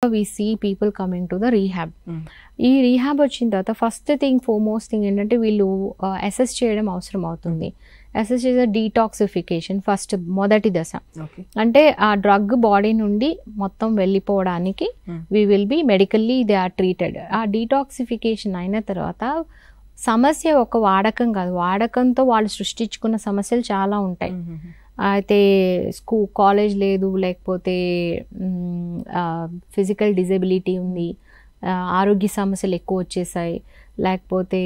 we see people coming to the rehab. ఈ rehab వచ్చిన తర్వాత ఫస్ట్ థింగ్ ఫోర్మోస్ట్ థింగ్ ఏంటంటే వీళ్ళు అసెస్ చేయడం అవసరం అవుతుంది. అసెస్ చేసే డీటాక్సిఫికేషన్ ఫస్ట్ మొదటి దశ. అంటే ఆ డ్రగ్ బాడీ నుండి మొత్తం వెళ్ళిపోవడానికి we will be medically they are treated. ఆ డీటాక్సిఫికేషన్ అయిన తర్వాత సమస్య ఒక వాడకం కాదు, వాడకంతో వాళ్ళు సృష్టించుకున్న సమస్యలు చాలా ఉంటాయి. అయితే కాలేజ్ లేదు, లేకపోతే ఫిజికల్ డిజబిలిటీ ఉంది, ఆరోగ్య సమస్యలు ఎక్కువ వచ్చేసాయి, లేకపోతే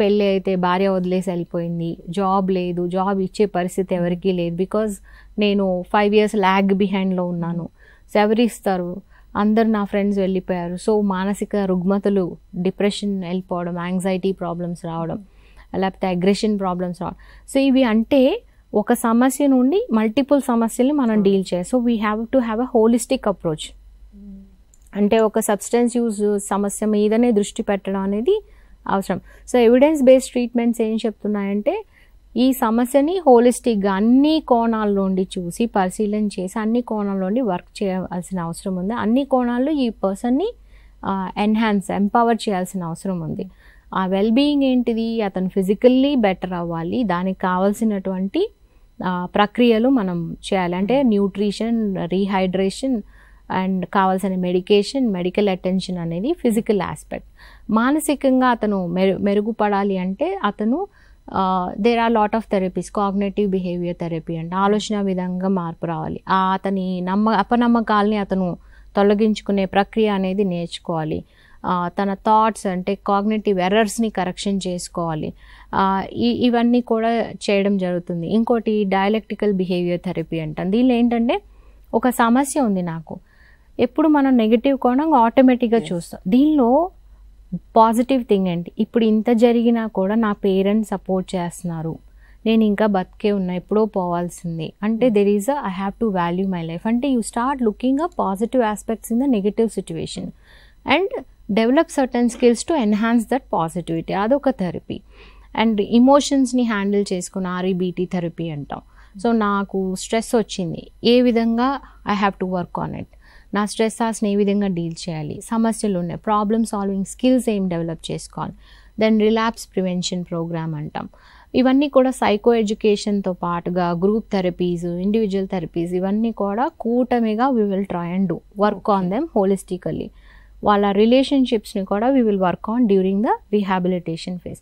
పెళ్ళి అయితే భార్య వదిలేసి వెళ్ళిపోయింది, జాబ్ లేదు, జాబ్ ఇచ్చే పరిస్థితి ఎవరికీ లేదు, బికాజ్ నేను 5 years ల్యాగ్ బిహైండ్లో ఉన్నాను, సో ఎవరిస్తారు, అందరు నా ఫ్రెండ్స్ వెళ్ళిపోయారు. సో మానసిక రుగ్మతలు, డిప్రెషన్ వెళ్ళిపోవడం, యాంగ్జైటీ ప్రాబ్లమ్స్ రావడం, లేకపోతే అగ్రెషన్ ప్రాబ్లమ్స్ రావడం. సో ఇవి అంటే ఒక సమస్య నుండి మల్టిపుల్ సమస్యల్ని మనం డీల్ చేయాలి. So we have to have a holistic approach. అంటే ఒక సబ్స్టెన్స్ యూజ్ సమస్య మీదనే దృష్టి పెట్టడం అనేది అవసరం. సో ఎవిడెన్స్ బేస్డ్ ట్రీట్మెంట్స్ ఏం చెప్తున్నాయంటే ఈ సమస్యని హోలిస్టిక్గా అన్ని కోణాల నుండి చూసి పరిశీలన చేసి అన్ని కోణాల నుండి వర్క్ చేయాల్సిన అవసరం ఉంది. అన్ని కోణాల్లో ఈ పర్సన్ని ఎంపవర్ చేయాల్సిన అవసరం ఉంది. ఆ వెల్బీయింగ్ ఏంటిది, అతను ఫిజికల్లీ బెటర్ అవ్వాలి, దానికి కావాల్సినటువంటి ప్రక్రియలు మనం చేయాలి. అంటే న్యూట్రిషన్, రీహైడ్రేషన్ అండ్ కావాల్సిన మెడికేషన్, మెడికల్ అటెన్షన్ అనేది ఫిజికల్ ఆస్పెక్ట్. మానసికంగా అతను మెరుగుపడాలి అంటే అతను there are lot of therapies, cognitive behaviour therapy అంటే ఆలోచన విధంగా మార్పు రావాలి. అతని అపనమ్మకాల్ని అతను తొలగించుకునే ప్రక్రియ అనేది నేర్చుకోవాలి. తన థాట్స్ అంటే కాగ్నేటివ్ ఎర్రర్స్ని కరెక్షన్ చేసుకోవాలి. ఇవన్నీ కూడా చేయడం జరుగుతుంది. ఇంకోటి డయలెక్టికల్ బిహేవియర్ థెరపీ అంటాం. దీనిలో ఏంటంటే ఒక సమస్య ఉంది నాకు, ఎప్పుడు మనం నెగిటివ్ కోణంగా ఆటోమేటిక్గా చూస్తాం. దీనిలో పాజిటివ్ థింగ్ ఏంటి, ఇప్పుడు ఇంత జరిగినా కూడా నా పేరెంట్స్ సపోర్ట్ చేస్తున్నారు, నేను ఇంకా బతికే ఉన్నా, ఎప్పుడో పోవాల్సింది అంటే there is I have to value my life. అంటే you start looking a positive aspects in the negative situation and develop certain skills to enhance that positivity. అదొక థెరపీ. అండ్ ఇమోషన్స్ని హ్యాండిల్ చేసుకుని REBT థెరపీ అంటాం. So నాకు stress వచ్చింది, ఏ విధంగా I have to work on it, నా స్ట్రెస్ని ఏ విధంగా డీల్ చేయాలి, సమస్యలు ఉన్నాయి, ప్రాబ్లమ్ సాల్వింగ్ స్కిల్స్ ఏం డెవలప్ చేసుకోవాలి. దెన్ రిలాప్స్ ప్రివెన్షన్ ప్రోగ్రామ్ అంటాం. ఇవన్నీ కూడా సైకో ఎడ్యుకేషన్తో పాటుగా గ్రూప్ థెరపీస్, ఇండివిజువల్ థెరపీస్ ఇవన్నీ కూడా కూటమిగా we will try and do work on them holistically. వాళ్ళ రిలేషన్షిప్స్ని కూడా we will work on during the rehabilitation phase.